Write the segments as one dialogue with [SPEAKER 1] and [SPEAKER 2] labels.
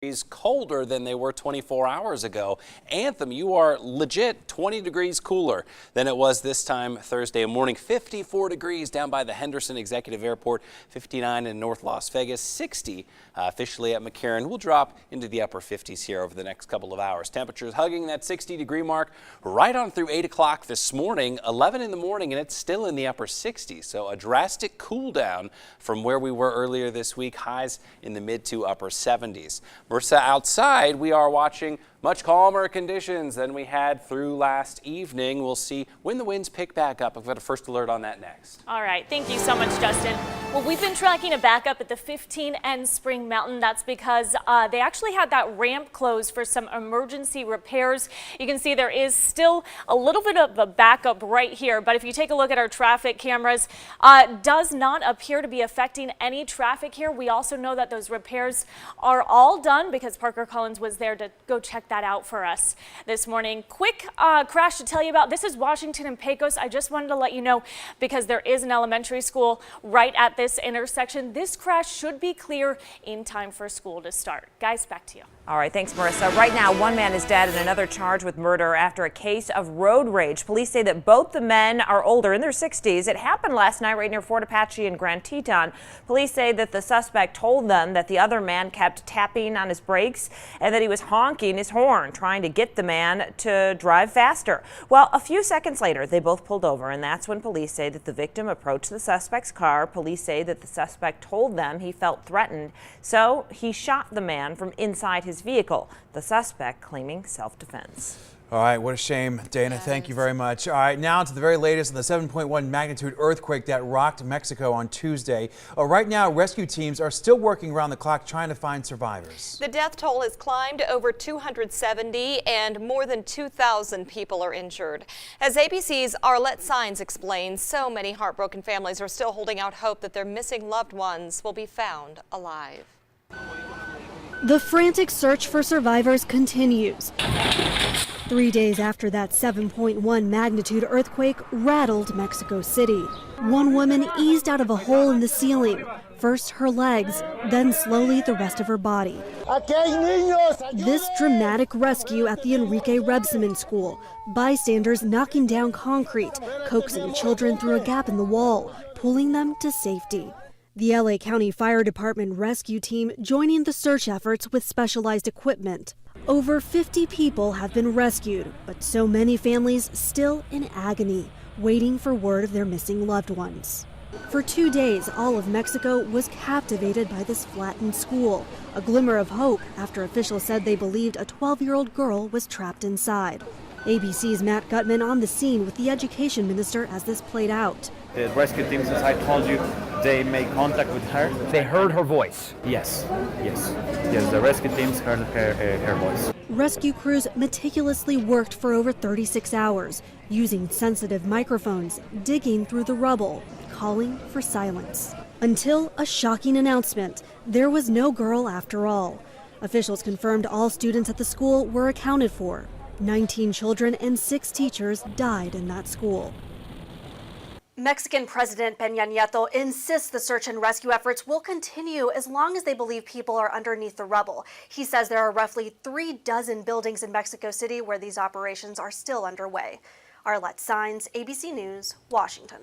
[SPEAKER 1] degrees colder than they were 24 hours ago. Anthem, you are legit 20 degrees cooler than it was this time Thursday morning. 54 degrees down by the Henderson Executive Airport, 59 in North Las Vegas, 60 officially at McCarran. We'll drop into the upper 50s here over the next couple of hours. Temperatures hugging that 60-degree mark right on through 8 o'clock this morning, 11 in the morning, and it's still in the upper 60s. So a drastic cool down from where we were earlier this week, highs in the mid to upper 70s. Marissa, outside, we are watching much calmer conditions than we had through last evening. We'll see when the winds pick back up. I've got a first alert on that next.
[SPEAKER 2] All right. Thank you so much, Justin. Well, we've been tracking a backup at the 15N Spring Mountain. That's because they actually had that ramp closed for some emergency repairs. You can see there is still a little bit of a backup right here. But if you take a look at our traffic cameras, does not appear to be affecting any traffic here. We also know that those repairs are all done because Parker Collins was there to go check that out for us this morning. Quick crash to tell you about. This is Washington and Pecos. I just wanted to let you know because there is an elementary school right at this intersection. This crash should be clear in time for school to start. Guys, back to you.
[SPEAKER 3] All right, thanks, Marissa. Right now, one man is dead and another charged with murder after a case of road rage. Police say that both the men are older, in their 60s. It happened last night right near Fort Apache and Grand Teton. Police say that the suspect told them that the other man kept tapping on his brakes and that he was honking his horn, trying to get the man to drive faster. Well, a few seconds later, they both pulled over, and that's when police say that the victim approached the suspect's car. Police say that the suspect told them he felt threatened, so he shot the man from inside his vehicle, the suspect claiming self-defense.
[SPEAKER 4] All right, what a shame. Dana, thank you very much. All right, now to the very latest on the 7.1 magnitude earthquake that rocked Mexico on Tuesday. Right now, rescue teams are still working around the clock trying to find survivors.
[SPEAKER 5] The death toll has climbed to over 270 and more than 2,000 people are injured. As ABC's Arlette Saenz explains, so many heartbroken families are still holding out hope that their missing loved ones will be found alive.
[SPEAKER 6] The frantic search for survivors continues. 3 days after that 7.1 magnitude earthquake rattled Mexico City. One woman eased out of a hole in the ceiling. First her legs, then slowly the rest of her body. This dramatic rescue at the Enrique Rebsamen School. Bystanders knocking down concrete, coaxing children through a gap in the wall, pulling them to safety. The LA County Fire Department rescue team joining the search efforts with specialized equipment. Over 50 people have been rescued, but so many families still in agony, waiting for word of their missing loved ones. For 2 days, all of Mexico was captivated by this flattened school, a glimmer of hope after officials said they believed a 12-year-old girl was trapped inside. ABC's Matt Gutman on the scene with the education minister as this played out.
[SPEAKER 7] The rescue teams, as I told you, they made contact with her.
[SPEAKER 8] They heard her voice.
[SPEAKER 7] Yes, the rescue teams heard her voice.
[SPEAKER 6] Rescue crews meticulously worked for over 36 hours, using sensitive microphones, digging through the rubble, calling for silence. Until a shocking announcement, there was no girl after all. Officials confirmed all students at the school were accounted for. 19 children and 6 teachers died in that school. Mexican President Peña Nieto insists the search and rescue efforts will continue as long as they believe people are underneath the rubble. He says there are roughly 36 buildings in Mexico City where these operations are still underway. Arlette Saenz, ABC News, Washington.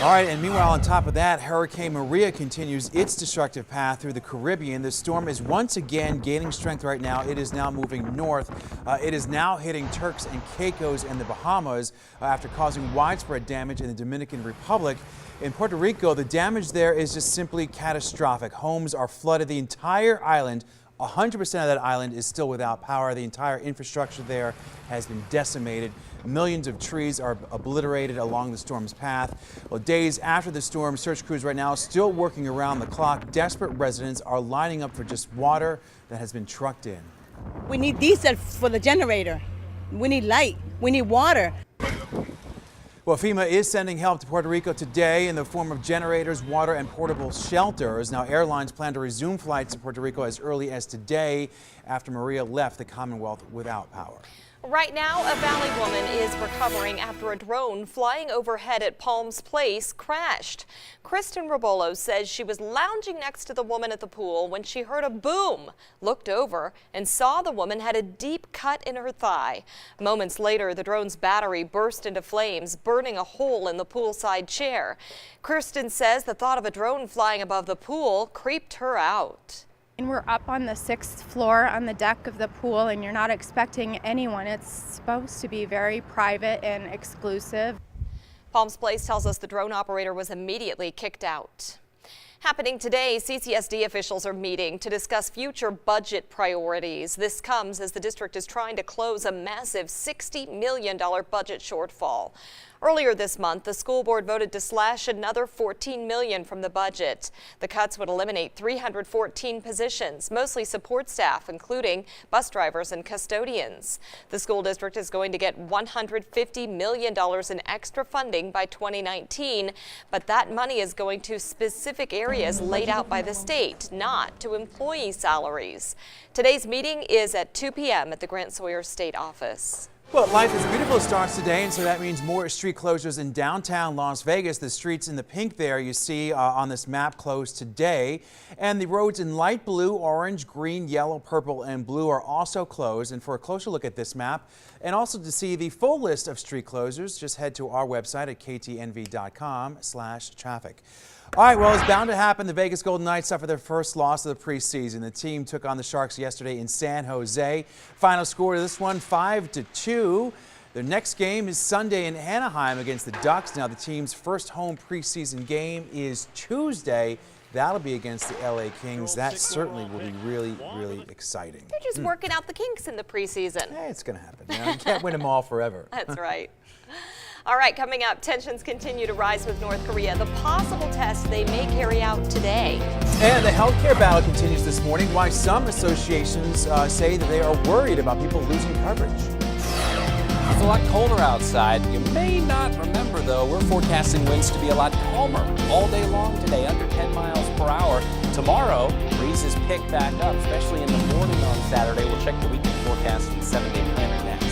[SPEAKER 4] All right, and meanwhile, on top of that, Hurricane Maria continues its destructive path through the Caribbean. The storm is once again gaining strength right now. It is now moving north. It is now hitting Turks and Caicos and the Bahamas after causing widespread damage in the Dominican Republic. In Puerto Rico, the damage there is just simply catastrophic. Homes are flooded. The entire island, 100% of that island is still without power. The entire infrastructure there has been decimated. Millions of trees are obliterated along the storm's path. Well, days after the storm, search crews right now still working around the clock. Desperate residents are lining up for just water that has been trucked in.
[SPEAKER 9] We need diesel for the generator. We need light. We need water.
[SPEAKER 4] Well, FEMA is sending help to Puerto Rico today in the form of generators, water, and portable shelters. Now, airlines plan to resume flights to Puerto Rico as early as today after Maria left the Commonwealth without power.
[SPEAKER 5] Right now, a Valley woman is recovering after a drone flying overhead at Palms Place crashed. Kristen Robolo says she was lounging next to the woman at the pool when she heard a boom, looked over, and saw the woman had a deep cut in her thigh. Moments later, the drone's battery burst into flames, burning a hole in the poolside chair. Kristen says the thought of a drone flying above the pool creeped her out.
[SPEAKER 8] And we're up on the 6th floor on the deck of the pool, and you're not expecting anyone. It's supposed to be very private and exclusive.
[SPEAKER 5] Palms Place tells us the drone operator was immediately kicked out. Happening today, CCSD officials are meeting to discuss future budget priorities. This comes as the district is trying to close a massive $60 million budget shortfall. Earlier this month, the school board voted to slash another $14 million from the budget. The cuts would eliminate 314 positions, mostly support staff, including bus drivers and custodians. The school district is going to get $150 million in extra funding by 2019, but that money is going to specific areas laid out by the state, not to employee salaries. Today's meeting is at 2 p.m. at the Grant Sawyer State Office.
[SPEAKER 4] Well, Life is Beautiful starts today, and so that means more street closures in downtown Las Vegas. The streets in the pink there you see on this map closed today. And the roads in light blue, orange, green, yellow, purple, and blue are also closed. And for a closer look at this map, and also to see the full list of street closures, just head to our website at ktnv.com/traffic. All right, well, it's bound to happen. The Vegas Golden Knights suffered their first loss of the preseason. The team took on the Sharks yesterday in San Jose. Final score of this one, 5-2. Their next game is Sunday in Anaheim against the Ducks. Now, the team's first home preseason game is Tuesday. That'll be against the LA Kings. That certainly will be really, really exciting.
[SPEAKER 5] They're just working out the kinks in the preseason.
[SPEAKER 4] Hey, it's going to happen. You know, you can't win them all forever.
[SPEAKER 5] That's right. All right, coming up, tensions continue to rise with North Korea. The possible test they may carry out today.
[SPEAKER 4] And the healthcare battle continues this morning. Why some associations say that they are worried about people losing coverage.
[SPEAKER 1] It's a lot colder outside. You may not remember, though, we're forecasting winds to be a lot calmer all day long today, under 10 miles per hour. Tomorrow, breezes pick back up, especially in the morning on Saturday. We'll check the weekend forecast and 7-day planner next.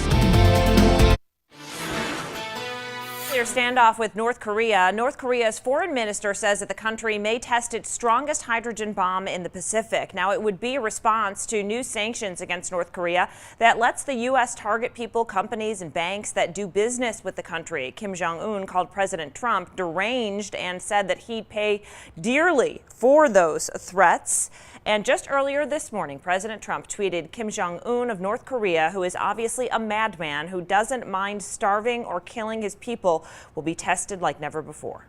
[SPEAKER 3] Standoff with North Korea. North Korea's foreign minister says that the country may test its strongest hydrogen bomb in the Pacific. Now, it would be a response to new sanctions against North Korea that lets the U.S. target people, companies, and banks that do business with the country. Kim Jong-un called President Trump deranged and said that he'd pay dearly for those threats. And just earlier this morning, President Trump tweeted Kim Jong-un of North Korea, who is obviously a madman who doesn't mind starving or killing his people, will be tested like never before.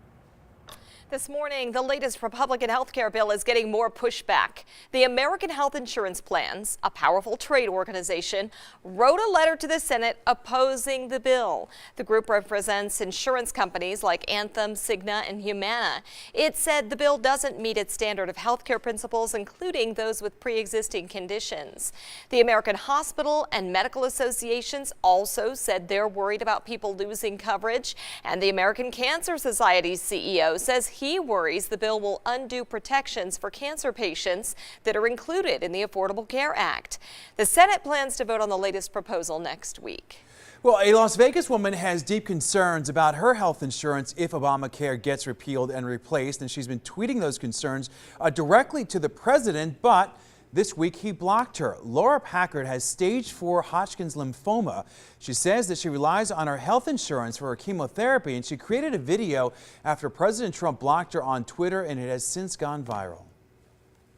[SPEAKER 5] This morning, the latest Republican health care bill is getting more pushback. The American Health Insurance Plans, a powerful trade organization, wrote a letter to the Senate opposing the bill. The group represents insurance companies like Anthem, Cigna, and Humana. It said the bill doesn't meet its standard of health care principles, including those with pre-existing conditions. The American Hospital and Medical Associations also said they're worried about people losing coverage. And the American Cancer Society's CEO says he worries the bill will undo protections for cancer patients that are included in the Affordable Care Act. The Senate plans to vote on the latest proposal next week.
[SPEAKER 4] Well, a Las Vegas woman has deep concerns about her health insurance if Obamacare gets repealed and replaced, and she's been tweeting those concerns directly to the president, but this week he blocked her. Laura Packard has stage 4 Hodgkin's lymphoma. She says that she relies on her health insurance for her chemotherapy, and she created a video after President Trump blocked her on Twitter, and it has since gone viral.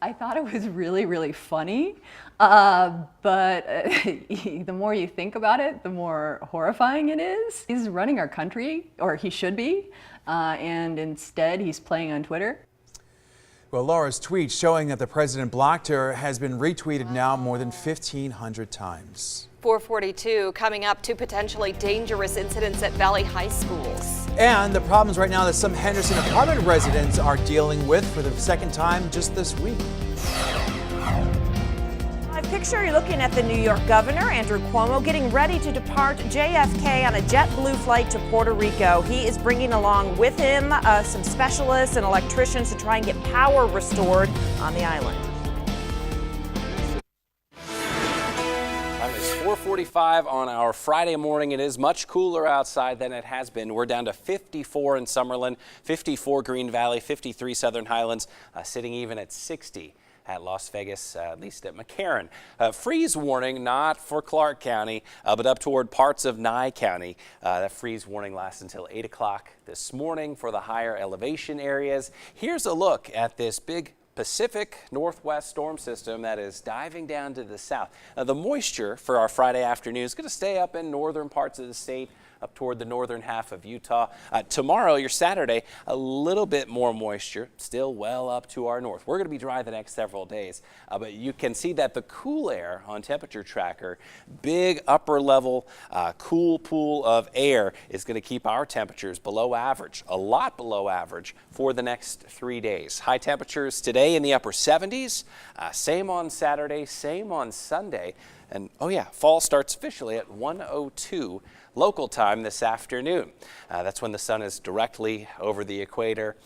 [SPEAKER 10] I thought it was really, really funny, but the more you think about it, the more horrifying it is. He's running our country, or he should be, and instead he's playing on Twitter.
[SPEAKER 4] Well, Laura's tweet showing that the president blocked her has been retweeted now more than 1,500 times.
[SPEAKER 5] 442 coming up, 2 potentially dangerous incidents at Valley High Schools.
[SPEAKER 4] And the problems right now that some Henderson apartment residents are dealing with for the second time just this week.
[SPEAKER 3] Picture you're looking at the New York governor, Andrew Cuomo, getting ready to depart JFK on a JetBlue flight to Puerto Rico. He is bringing along with him some specialists and electricians to try and get power restored on the island.
[SPEAKER 1] Time is 4:45 on our Friday morning. It is much cooler outside than it has been. We're down to 54 in Summerlin, 54 Green Valley, 53 Southern Highlands, sitting even at 60 at Las Vegas, at least at McCarran. Freeze warning, not for Clark County, but up toward parts of Nye County. That freeze warning lasts until 8 o'clock this morning for the higher elevation areas. Here's a look at this big Pacific Northwest storm system that is diving down to the south. The moisture for our Friday afternoon is going to stay up in northern parts of the state, up toward the northern half of Utah. Tomorrow, your Saturday, a little bit more moisture, still well up to our north. We're going to be dry the next several days, but you can see that the cool air on temperature tracker, big upper level cool pool of air is going to keep our temperatures below average, a lot below average for the next 3 days. High temperatures today in the upper 70s, same on Saturday, same on Sunday. And oh yeah, fall starts officially at 1:02 local time this afternoon. That's when the sun is directly over the equator.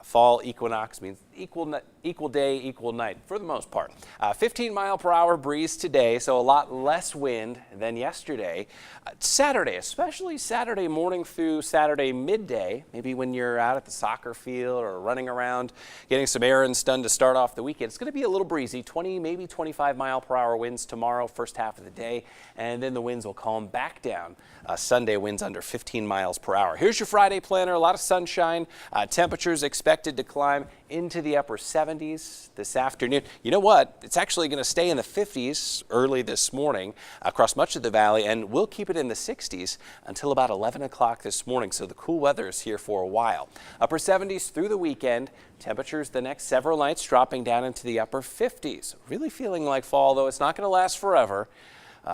[SPEAKER 1] Fall equinox means equal day, equal night for the most part. 15-mile-per-hour breeze today, so a lot less wind than yesterday. Saturday, especially Saturday morning through Saturday midday, maybe when you're out at the soccer field or running around getting some errands done to start off the weekend, it's going to be a little breezy, 20, maybe 25-mile-per-hour winds tomorrow, first half of the day, and then the winds will calm back down. Sunday winds under 15 miles per hour. Here's your Friday planner. A lot of sunshine. Temperatures expected to climb into the upper 70s this afternoon. You know what? It's actually going to stay in the 50s early this morning across much of the valley, and we'll keep it in the 60s until about 11 o'clock this morning. So the cool weather is here for a while. Upper 70s through the weekend. Temperatures the next several nights dropping down into the upper 50s. Really feeling like fall, though it's not going to last forever.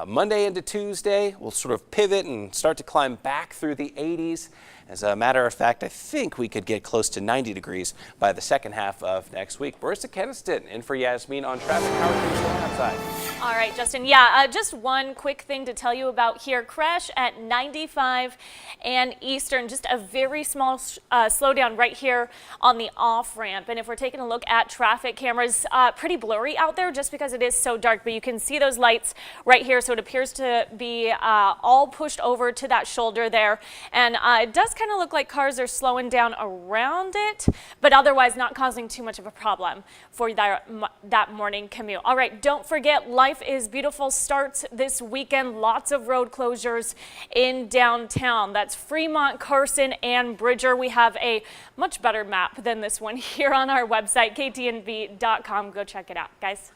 [SPEAKER 1] Monday into Tuesday, we'll sort of pivot and start to climb back through the 80s. As a matter of fact, I think we could get close to 90 degrees by the second half of next week. Marissa Keniston in for Yasmin on traffic. How are things going outside?
[SPEAKER 2] All right, Justin. Yeah, just one quick thing to tell you about here. Crash at 95 and Eastern. Just a very small slowdown right here on the off-ramp. And if we're taking a look at traffic cameras, pretty blurry out there just because it is so dark. But you can see those lights right here. So it appears to be all pushed over to that shoulder there. And it does kind of look like cars are slowing down around it, but otherwise not causing too much of a problem for that morning commute. All right, don't forget, Life is Beautiful starts this weekend. Lots of road closures in downtown. That's Fremont, Carson, and Bridger. We have a much better map than this one here on our website, ktnv.com. Go check it out, guys.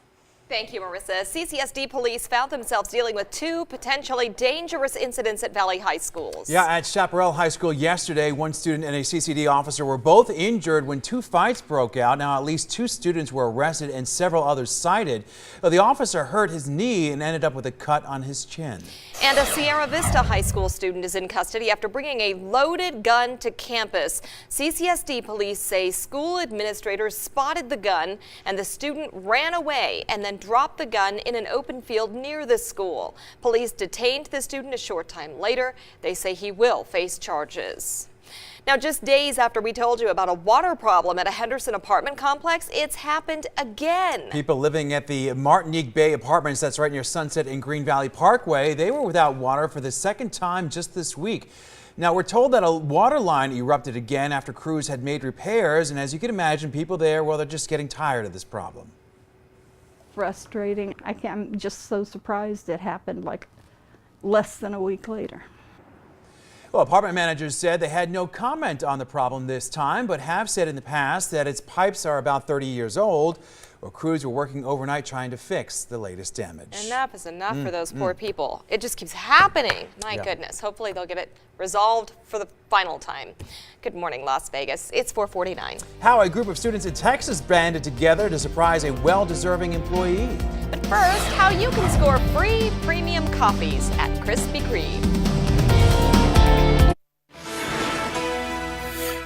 [SPEAKER 5] Thank you, Marissa. CCSD police found themselves dealing with two potentially dangerous incidents at Valley High Schools.
[SPEAKER 4] Yeah, at Chaparral High School yesterday, one student and a CCD officer were both injured when two fights broke out. Now, at least 2 students were arrested and several others cited. The officer hurt his knee and ended up with a cut on his chin.
[SPEAKER 5] And a Sierra Vista High School student is in custody after bringing a loaded gun to campus. CCSD police say school administrators spotted the gun and the student ran away and then dropped the gun in an open field near the school. Police detained the student a short time later. They say he will face charges. Now, just days after we told you about a water problem at a Henderson apartment complex, it's happened again.
[SPEAKER 4] People living at the Martinique Bay Apartments, that's right near Sunset and Green Valley Parkway, they were without water for the second time just this week. Now, we're told that a water line erupted again after crews had made repairs, and as you can imagine, people there, well, they're just getting tired of this problem.
[SPEAKER 11] Frustrating. I'm just so surprised it happened like less than a week later.
[SPEAKER 4] Well, apartment managers said they had no comment on the problem this time, but have said in the past that its pipes are about 30 years old. Well, crews were working overnight trying to fix the latest damage.
[SPEAKER 5] Enough is enough for those poor people. It just keeps happening. My goodness. Hopefully they'll get it resolved for the final time. Good morning, Las Vegas. It's 4:49.
[SPEAKER 4] How a group of students in Texas banded together to surprise a well-deserving employee.
[SPEAKER 5] But first, how you can score free premium coffees at Krispy Kreme.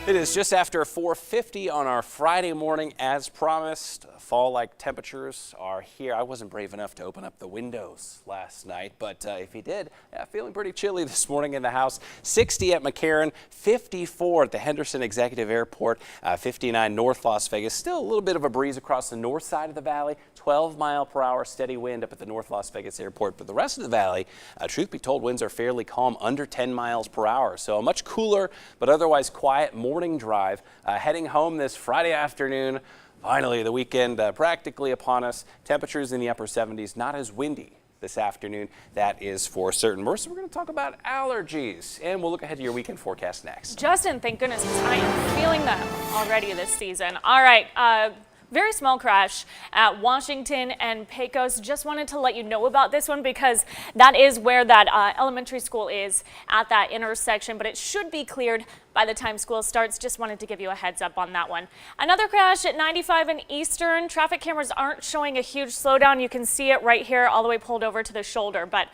[SPEAKER 1] It is just after 4:50 on our Friday morning. As promised, fall-like temperatures are here. I wasn't brave enough to open up the windows last night, but if you did, feeling pretty chilly this morning in the house. 60 at McCarran, 54 at the Henderson Executive Airport, 59 North Las Vegas. Still a little bit of a breeze across the north side of the valley. 12-mile-per-hour steady wind up at the North Las Vegas Airport. But the rest of the valley, truth be told, winds are fairly calm, under 10 miles per hour. So a much cooler but otherwise quiet morning drive. Heading home this Friday afternoon. Finally, the weekend practically upon us. Temperatures in the upper 70s, not as windy this afternoon. That is for certain. Marissa, we're going to talk about allergies, and we'll look ahead to your weekend forecast next.
[SPEAKER 2] Justin, thank goodness, I am feeling them already this season. All right. Very small crash at Washington and Pecos. Just wanted to let you know about this one because that is where that elementary school is at that intersection, but it should be cleared by the time school starts. Just wanted to give you a heads up on that one. Another crash at 95 and Eastern. Traffic cameras aren't showing a huge slowdown. You can see it right here all the way pulled over to the shoulder, but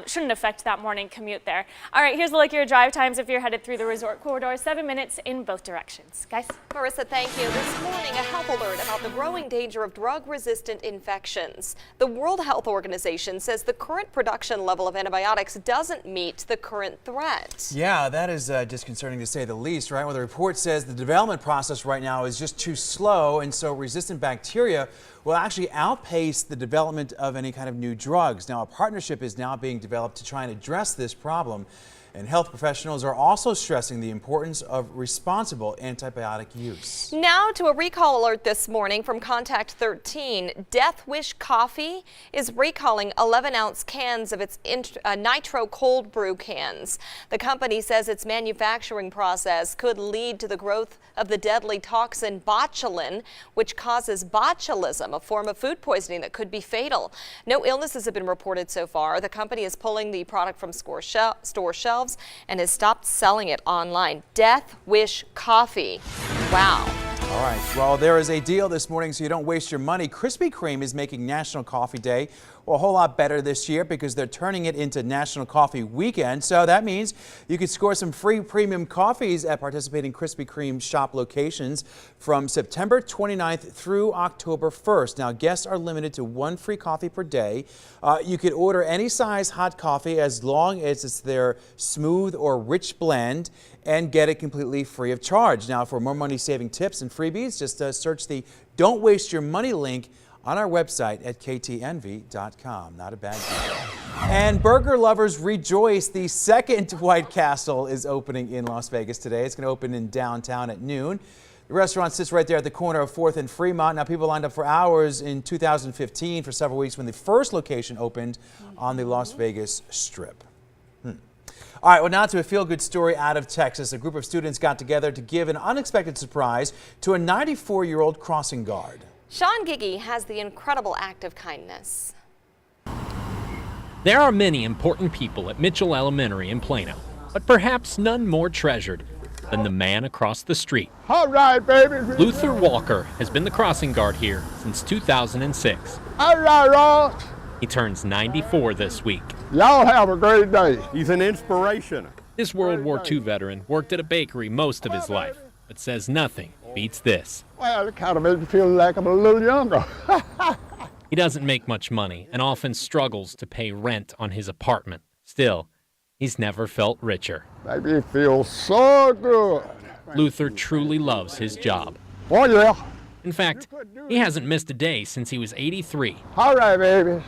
[SPEAKER 2] shouldn't affect that morning commute there. All right, here's a look at your drive times if you're headed through the resort corridor. 7 minutes in both directions. Guys?
[SPEAKER 5] Marissa, thank you. This morning, a health alert about the growing danger of drug-resistant infections. The World Health Organization says the current production level of antibiotics doesn't meet the current threat.
[SPEAKER 4] Yeah, that is disconcerting to say the least, right? Well, the report says the development process right now is just too slow, and so resistant bacteria will actually outpace the development of any kind of new drugs. Now, a partnership is now being developed to try and address this problem. And health professionals are also stressing the importance of responsible antibiotic use.
[SPEAKER 5] Now to a recall alert this morning from Contact 13. Death Wish Coffee is recalling 11-ounce cans of its nitro cold brew cans. The company says its manufacturing process could lead to the growth of the deadly toxin botulin, which causes botulism, a form of food poisoning that could be fatal. No illnesses have been reported so far. The company is pulling the product from store shelves and has stopped selling it online. Death Wish Coffee. Wow.
[SPEAKER 4] All right. Well, there is a deal this morning so you don't waste your money. Krispy Kreme is making National Coffee Day a whole lot better this year because they're turning it into National Coffee Weekend. So that means you could score some free premium coffees at participating Krispy Kreme shop locations from September 29th through October 1st. Now, guests are limited to one free coffee per day. You could order any size hot coffee as long as it's their smooth or rich blend and get it completely free of charge. Now, for more money-saving tips and freebies, just search the Don't Waste Your Money link on our website at ktnv.com. Not a bad deal. And burger lovers rejoice. The second White Castle is opening in Las Vegas today. It's going to open in downtown at noon. The restaurant sits right there at the corner of 4th and Fremont. Now, people lined up for hours in 2015 for several weeks when the first location opened on the Las Vegas Strip. All right, well, now to a feel-good story out of Texas. A group of students got together to give an unexpected surprise to a 94-year-old crossing guard.
[SPEAKER 5] Sean Giggy has the incredible act of kindness.
[SPEAKER 12] There are many important people at Mitchell Elementary in Plano, but perhaps none more treasured than the man across the street.
[SPEAKER 13] All right, baby.
[SPEAKER 12] Luther Walker has been the crossing guard here since 2006.
[SPEAKER 13] All right, Ross.
[SPEAKER 12] He turns 94 this week.
[SPEAKER 13] Y'all have a great day. He's an inspiration.
[SPEAKER 12] This World War II veteran worked at a bakery most of his life, but says nothing beats this.
[SPEAKER 13] Well, it kind of makes me feel like I'm a little younger.
[SPEAKER 12] He doesn't make much money and often struggles to pay rent on his apartment. Still, he's never felt richer.
[SPEAKER 13] Baby, it feels so good.
[SPEAKER 12] Luther truly loves his job.
[SPEAKER 13] Oh, yeah.
[SPEAKER 12] In fact, he hasn't missed a day since he was 83.
[SPEAKER 13] All right, baby.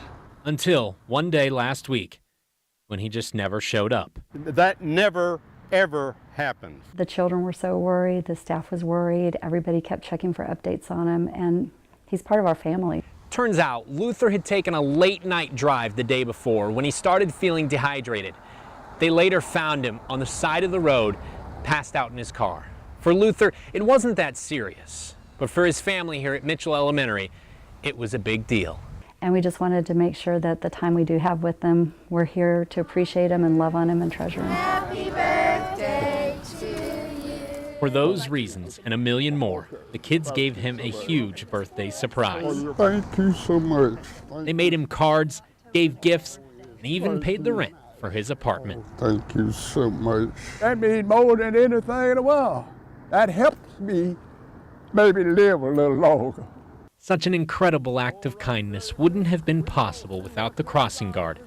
[SPEAKER 12] Until one day last week, when he just never showed up.
[SPEAKER 13] That never, ever happens.
[SPEAKER 14] The children were so worried, the staff was worried, everybody kept checking for updates on him, and he's part of our family.
[SPEAKER 12] Turns out, Luther had taken a late-night drive the day before when he started feeling dehydrated. They later found him on the side of the road, passed out in his car. For Luther, it wasn't that serious, but for his family here at Mitchell Elementary, it was a big deal.
[SPEAKER 14] And we just wanted to make sure that the time we do have with them, we're here to appreciate him and love on him and treasure him.
[SPEAKER 15] Happy birthday to you.
[SPEAKER 12] For those reasons and a million more, the kids gave him a huge birthday surprise.
[SPEAKER 13] Thank you so much.
[SPEAKER 12] They made him cards, gave gifts, and even paid the rent for his apartment.
[SPEAKER 13] Thank you so much. That means more than anything in the world. That helps me maybe live a little longer.
[SPEAKER 12] Such an incredible act of kindness wouldn't have been possible without the crossing guard,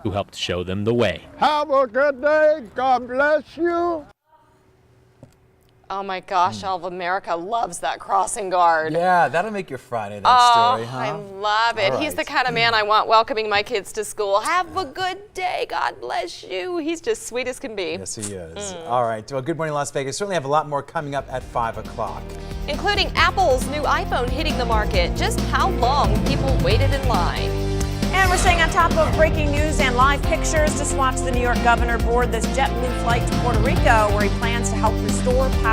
[SPEAKER 12] who helped show them the way.
[SPEAKER 13] Have a good day. God bless you.
[SPEAKER 5] Oh my gosh, all of America loves that crossing guard.
[SPEAKER 4] Yeah, that'll make your Friday, that story, huh?
[SPEAKER 5] I love it.
[SPEAKER 4] All
[SPEAKER 5] He's the
[SPEAKER 4] right.
[SPEAKER 5] kind of man I want welcoming my kids to school. Have a good day. God bless you. He's just sweet as can be.
[SPEAKER 4] Yes, he is. All right. Well, Good Morning Las Vegas. Certainly have a lot more coming up at 5 o'clock.
[SPEAKER 5] Including Apple's new iPhone hitting the market. Just how long people waited in line.
[SPEAKER 3] And we're staying on top of breaking news and live pictures. Just watch the New York governor board this JetBlue flight to Puerto Rico, where he plans to help restore power.